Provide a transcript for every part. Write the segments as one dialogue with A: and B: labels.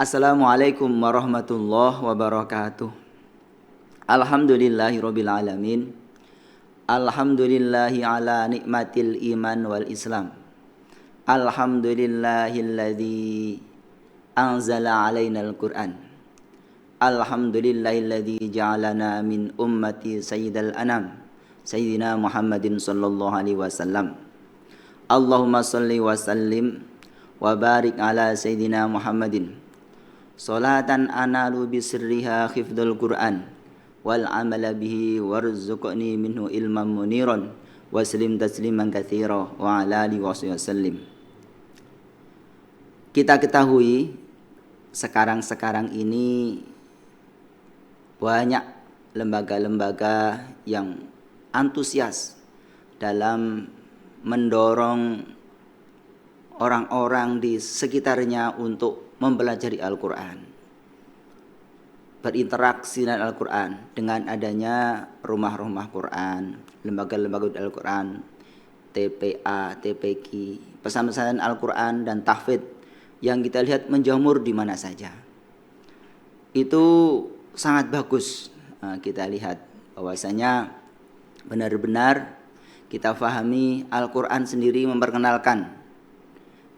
A: Assalamualaikum warahmatullahi wabarakatuh. Alhamdulillahirabbil alamin. Alhamdulillahi ala nikmatil iman wal islam. Alhamdulillahilladzi anzala alainal Qur'an. Alhamdulillahilladzi ja'alana min ummati sayyidil anam, sayyidina Muhammadin sallallahu alaihi wasallam. Allahumma shalli wa sallim wa barik ala sayyidina Muhammadin. Salatan analu bisirriha khifdul Qur'an wal amala bihi warzuqni minhu ilman muniran waslim tasliman katsira wa ala alihi wasallim. Kita ketahui sekarang ini banyak lembaga-lembaga yang antusias dalam mendorong orang-orang di sekitarnya untuk mempelajari Al-Quran, berinteraksi dengan Al-Quran dengan adanya rumah-rumah Quran, lembaga-lembaga Al-Quran, TPA, TPQ, pesan-pesan Al-Quran dan tahfidz yang kita lihat menjamur di mana saja. Itu sangat bagus. Kita lihat bahwasanya benar-benar kita fahami Al-Quran sendiri memperkenalkan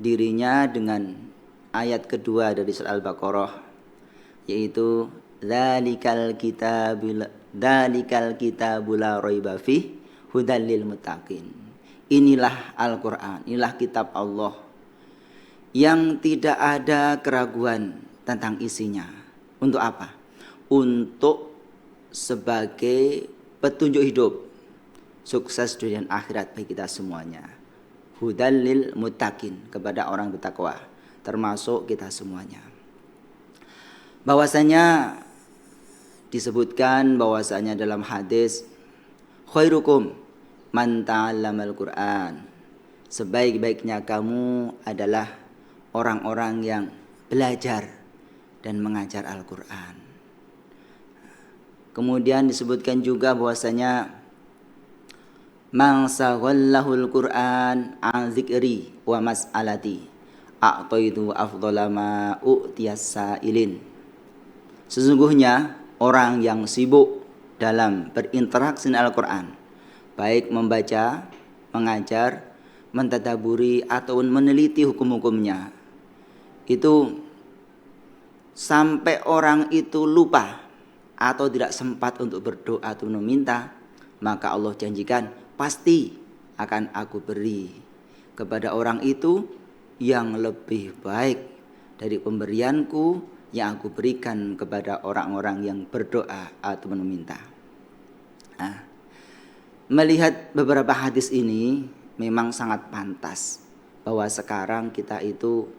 A: dirinya dengan ayat kedua dari surah Al-Baqarah, yaitu dzalikal kitabu la raiba fih hudal lil muttaqin. Inilah Al-Qur'an, inilah kitab Allah yang tidak ada keraguan tentang isinya. Untuk apa? Untuk sebagai petunjuk hidup, sukses dunia dan akhirat bagi kita semuanya. Hudal lil muttaqin, kepada orang bertakwa, termasuk kita semuanya. Bahwasanya disebutkan bahwasanya dalam hadis, khairukum man ta'allamal Qur'an, sebaik-baiknya kamu adalah orang-orang yang belajar dan mengajar Al-Qur'an. Kemudian disebutkan juga bahwasanya man saghallahul Qur'an an dzikri wa mas'alati a'taitu afdhala ma u'tiyas sa'ilin. Sesungguhnya orang yang sibuk dalam berinteraksi dengan Al-Quran, baik membaca, mengajar, mentadaburi ataupun meneliti hukum-hukumnya, itu sampai orang itu lupa atau tidak sempat untuk berdoa atau meminta, maka Allah janjikan pasti akan aku beri kepada orang itu yang lebih baik dari pemberianku yang aku berikan kepada orang-orang yang berdoa atau meminta. Melihat beberapa hadis ini memang sangat pantas bahwa sekarang kita itu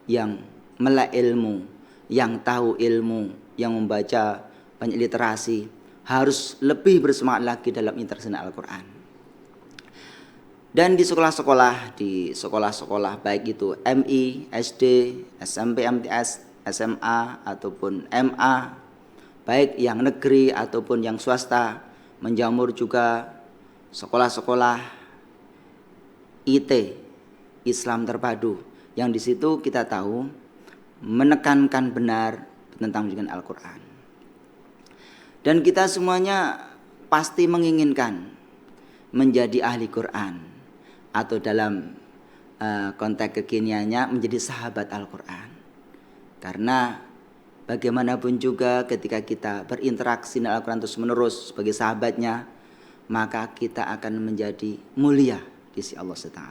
A: yang melek ilmu, yang tahu ilmu, yang membaca banyak literasi, harus lebih bersemangat lagi dalam interaksi dengan Al-Quran. Dan di sekolah-sekolah baik itu MI, SD, SMP, MTS, SMA ataupun MA, baik yang negeri ataupun yang swasta, menjamur juga sekolah-sekolah IT, Islam terpadu, yang di situ kita tahu menekankan benar tentang pendidikan Al-Quran. Dan kita semuanya pasti menginginkan menjadi ahli Quran, atau dalam konteks kekiniannya menjadi sahabat Al-Quran. Karena bagaimanapun juga ketika kita berinteraksi dengan Al-Quran terus menerus sebagai sahabatnya, maka kita akan menjadi mulia di sisi Allah SWT.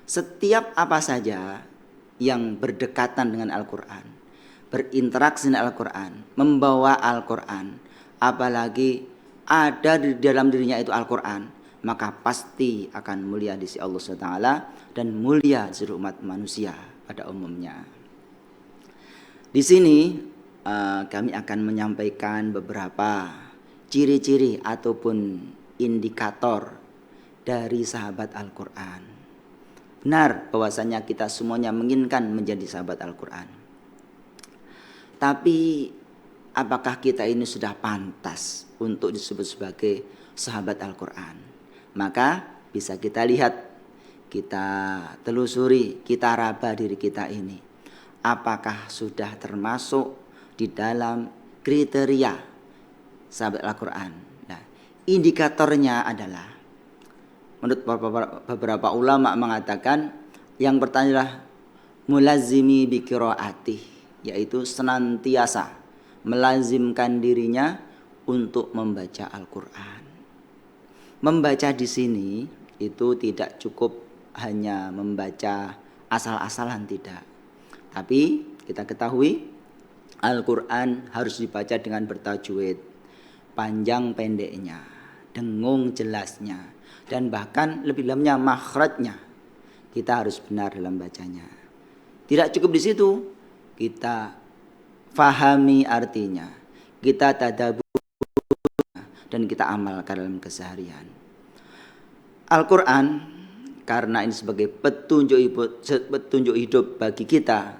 A: Setiap apa saja yang berdekatan dengan Al-Quran, berinteraksi dengan Al-Quran, membawa Al-Quran, apalagi ada di dalam dirinya itu Al-Quran, maka pasti akan mulia di sisi Allah SWT dan mulia di seluruh umat manusia pada umumnya. Di sini kami akan menyampaikan beberapa ciri-ciri ataupun indikator dari sahabat Al-Quran. Benar bahwasanya kita semuanya menginginkan menjadi sahabat Al-Quran. Tapi apakah kita ini sudah pantas untuk disebut sebagai sahabat Al-Quran? Maka bisa kita lihat, kita telusuri, kita raba diri kita ini. apakah sudah termasuk di dalam kriteria sahabat Al-Quran. Nah, indikatornya adalah menurut beberapa ulama mengatakan yang pertama adalah mulazimi bi qiraatih, yaitu senantiasa melazimkan dirinya untuk membaca Al-Quran. Membaca di sini itu tidak cukup hanya membaca asal-asalan, tidak. Tapi kita ketahui Al-Quran harus dibaca dengan bertajwid, panjang pendeknya, dengung jelasnya, dan bahkan lebih dalamnya makhrajnya. Kita harus benar dalam bacanya. Tidak cukup di situ, kita fahami artinya, kita tadabbur dan kita amalkan dalam keseharian. Al-Quran karena ini sebagai petunjuk hidup bagi kita,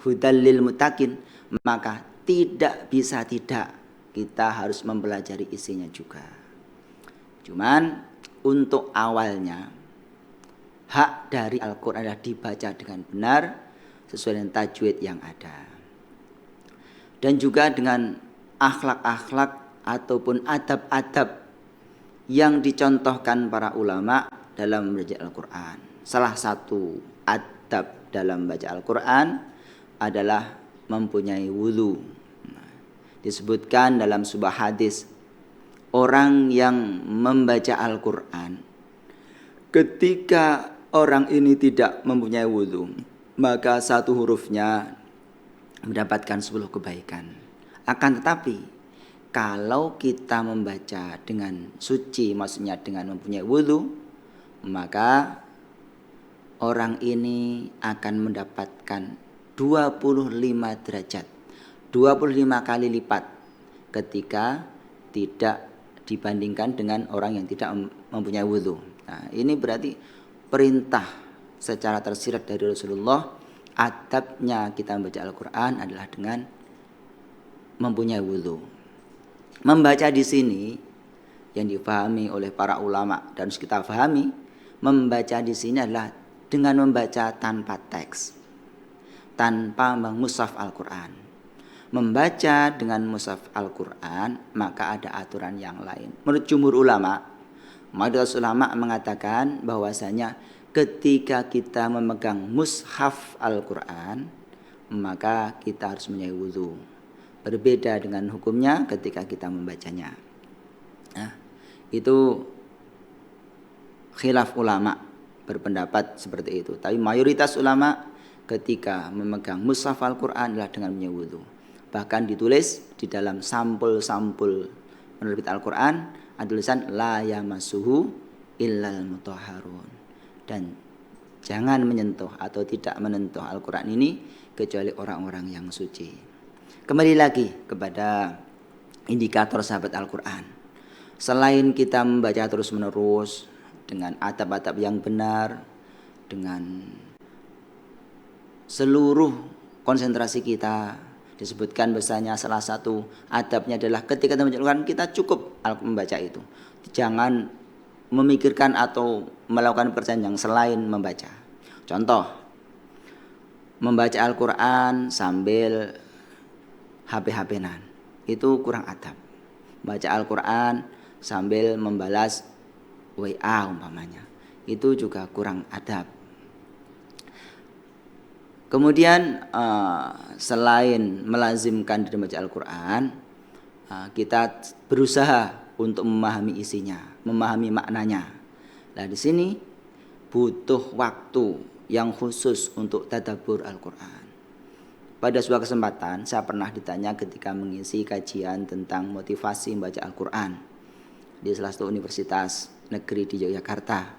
A: hudal lil muttaqin, maka tidak bisa tidak kita harus mempelajari isinya juga. Cuman untuk awalnya hak dari Al-Quran adalah dibaca dengan benar sesuai dengan tajwid yang ada, dan juga dengan akhlak-akhlak ataupun adab-adab yang dicontohkan para ulama dalam membaca Al-Quran. Salah satu adab dalam membaca Al-Quran adalah mempunyai wudu. Disebutkan dalam sebuah hadis, orang yang membaca Al-Quran, ketika orang ini tidak mempunyai wudu, maka satu hurufnya mendapatkan 10 kebaikan. Akan tetapi kalau kita membaca dengan suci, maksudnya dengan mempunyai wudu, maka orang ini akan mendapatkan 25 derajat, 25 kali lipat ketika tidak dibandingkan dengan orang yang tidak mempunyai wudu. Nah, ini berarti perintah secara tersirat dari Rasulullah, adabnya kita membaca Al-Quran adalah dengan mempunyai wudu. Membaca di sini yang difahami oleh para ulama dan harus kita pahami, membaca di sini adalah dengan membaca tanpa teks, tanpa mushaf Al-Quran. Membaca dengan mushaf Al-Quran maka ada aturan yang lain. Menurut jumhur ulama, mayoritas ulama mengatakan bahwasanya ketika kita memegang mushaf Al-Quran maka kita harus mempunyai wudu. Berbeda dengan hukumnya ketika kita membacanya. Nah, itu khilaf ulama berpendapat seperti itu. Tapi mayoritas ulama ketika memegang mushaf Al-Quran adalah dengan mempunyai wudu. Bahkan ditulis di dalam sampul-sampul penerbit Al-Quran ada tulisan la yamassuhu illal mutahharun, dan jangan menyentuh atau tidak menyentuh Al-Quran ini kecuali orang-orang yang suci. Kembali lagi kepada indikator sahabat Al-Quran. Selain kita membaca terus-menerus dengan adab-adab yang benar, dengan seluruh konsentrasi kita, disebutkan bahasanya salah satu adabnya adalah ketika kita membaca Al-Quran kita cukup membaca itu. Jangan memikirkan atau melakukan pekerjaan yang selain membaca. Contoh, membaca Al-Quran sambil HP-HPan, itu kurang adab. Baca Al-Quran sambil membalas WA umpamanya, itu juga kurang adab. Kemudian selain melazimkan diri membaca Al-Quran, kita berusaha untuk memahami isinya, memahami maknanya. Nah, di sini butuh waktu yang khusus untuk tadabbur Al-Quran. Pada sebuah kesempatan saya pernah ditanya ketika mengisi kajian tentang motivasi membaca Al-Quran di salah satu universitas negeri di Yogyakarta.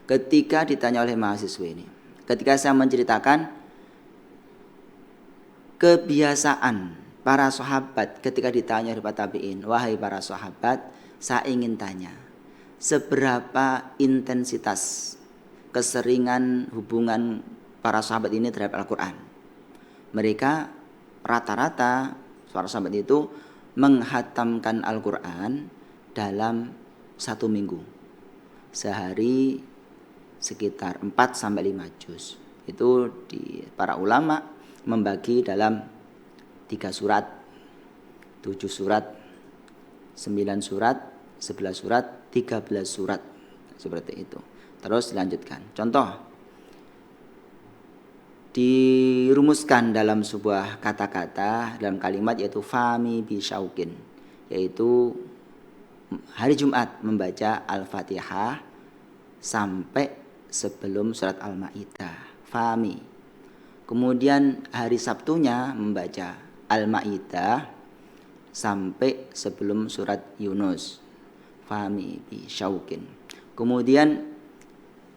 A: Ketika ditanya oleh mahasiswa ini, ketika saya menceritakan kebiasaan para sahabat ketika ditanya oleh para tabi'in, wahai para sahabat, saya ingin tanya, seberapa intensitas keseringan hubungan para sahabat ini terhadap Al-Quran? Mereka rata-rata para sahabat itu menghatamkan Al-Quran dalam 1 minggu, sehari sekitar 4-5 juz. Itu para ulama membagi dalam 3 surat, 7 surat, 9 surat, 11 surat, 13 surat, seperti itu. Terus dilanjutkan. Contoh, dirumuskan dalam sebuah kata-kata dalam kalimat, yaitu fami bisyaukin, yaitu hari Jumat membaca Al-Fatihah sampai sebelum surat Al-Maidah, fami. Kemudian hari Sabtunya membaca Al-Maidah sampai sebelum surat Yunus, fami bisyaukin. Kemudian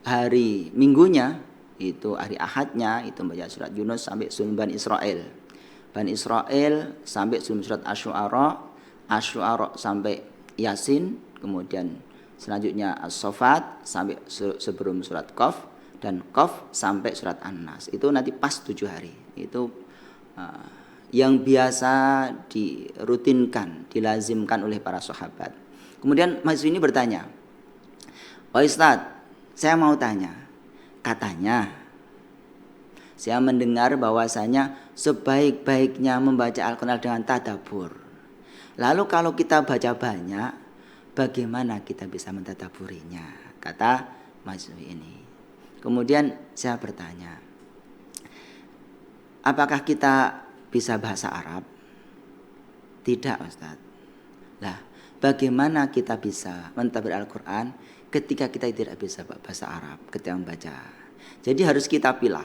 A: hari Minggunya, itu hari Ahadnya, itu membaca surat Yunus sampai sebelum Bani Israel. Bani Israel sampai sebelum surat Asy-Syu'ara, Asy-Syu'ara sampai Yasin, kemudian selanjutnya As-Saffat sampai sebelum surat Qaf, dan Qaf sampai surat An-Nas. Itu nanti pas 7 hari. Itu yang biasa dirutinkan, dilazimkan oleh para sahabat. Kemudian mahasiswa ini bertanya, "Pak Ustadz, saya mau tanya, katanya saya mendengar bahwasanya sebaik-baiknya membaca Al-Quran dengan tadabbur. Lalu kalau kita baca banyak, bagaimana kita bisa mentadabburinya?" Kata mahasiswa ini. Kemudian saya bertanya, apakah kita bisa bahasa Arab? Tidak, Ustadz. Lah, bagaimana kita bisa mentadabbur Al-Quran ketika kita tidak bisa bahasa Arab ketika membaca? Jadi harus kita pilih.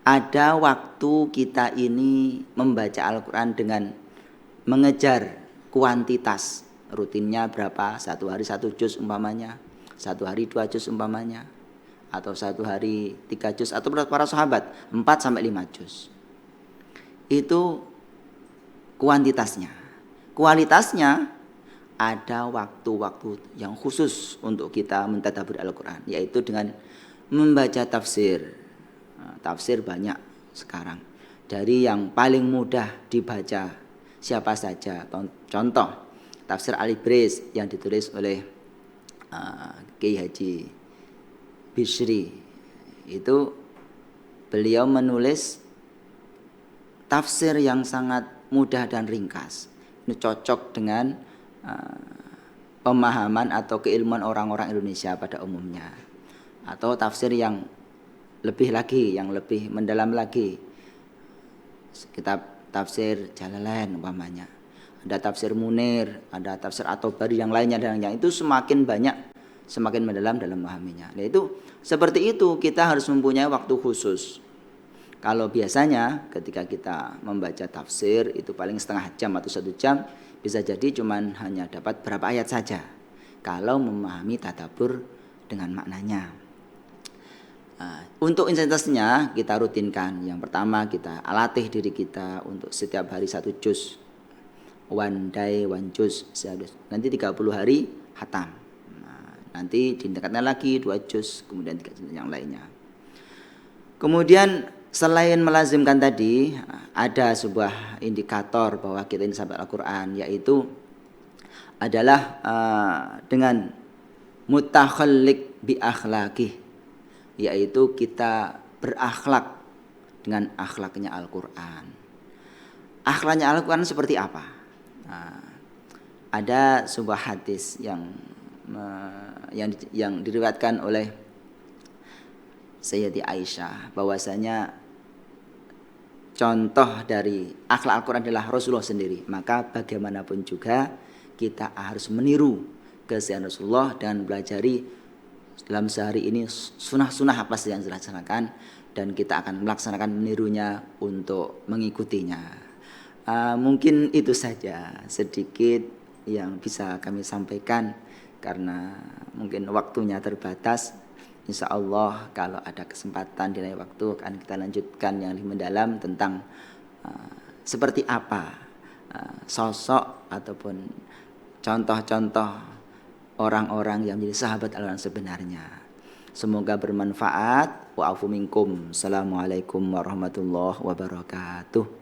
A: Ada waktu kita ini membaca Al-Quran dengan mengejar kuantitas, rutinnya berapa, 1 hari 1 juz umpamanya, 1 hari 2 juz umpamanya, atau 1 hari 3 juz, atau para sahabat 4-5 juz. Itu kuantitasnya. Kualitasnya, ada waktu-waktu yang khusus untuk kita mentadabbur Al-Quran, yaitu dengan membaca tafsir. Tafsir banyak sekarang. Dari yang paling mudah dibaca siapa saja. Contoh, tafsir Al-Ibris yang ditulis oleh Kiai Haji Bishri. Itu beliau menulis tafsir yang sangat mudah dan ringkas. Ini cocok dengan pemahaman atau keilmuan orang-orang Indonesia pada umumnya. Atau tafsir yang lebih lagi, yang lebih mendalam lagi, kitab tafsir Jalalain umpamanya, ada tafsir Munir, ada tafsir At-Tabari yang lainnya, dan yang itu semakin banyak, semakin mendalam dalam memahaminya. Nah, itu seperti itu, kita harus mempunyai waktu khusus. Kalau biasanya ketika kita membaca tafsir itu paling setengah jam atau 1 jam, bisa jadi cuman hanya dapat berapa ayat saja kalau memahami tadabbur dengan maknanya. Untuk intensitasnya kita rutinkan. Yang pertama, kita latih diri kita untuk setiap hari 1 juz, one day one juz, nanti 30 hari khatam. Nanti ditingkatkan lagi 2 juz, kemudian 3 juz yang lainnya. Kemudian selain melazimkan tadi, ada sebuah indikator bahwa kita ini sahabat Al-Quran, yaitu adalah dengan mutakhalliq bi akhlaqih, yaitu kita berakhlak dengan akhlaknya Al-Quran. Akhlaknya Al-Quran seperti apa? Ada sebuah hadis yang diriwayatkan oleh Sayyidi Aisyah, bahwasanya contoh dari akhlak Al-Quran adalah Rasulullah sendiri. Maka bagaimanapun juga kita harus meniru keseharian Rasulullah dan belajari dalam sehari ini sunah-sunah apa sih yang dilaksanakan, dan kita akan melaksanakan menirunya untuk mengikutinya. Mungkin itu saja sedikit yang bisa kami sampaikan, karena mungkin waktunya terbatas. Insya Allah kalau ada kesempatan di lain waktu akan kita lanjutkan yang lebih mendalam tentang seperti apa sosok ataupun contoh-contoh orang-orang yang menjadi sahabat Al-Quran sebenarnya. Semoga bermanfaat. Wa'afu minkum. Assalamualaikum warahmatullahi wabarakatuh.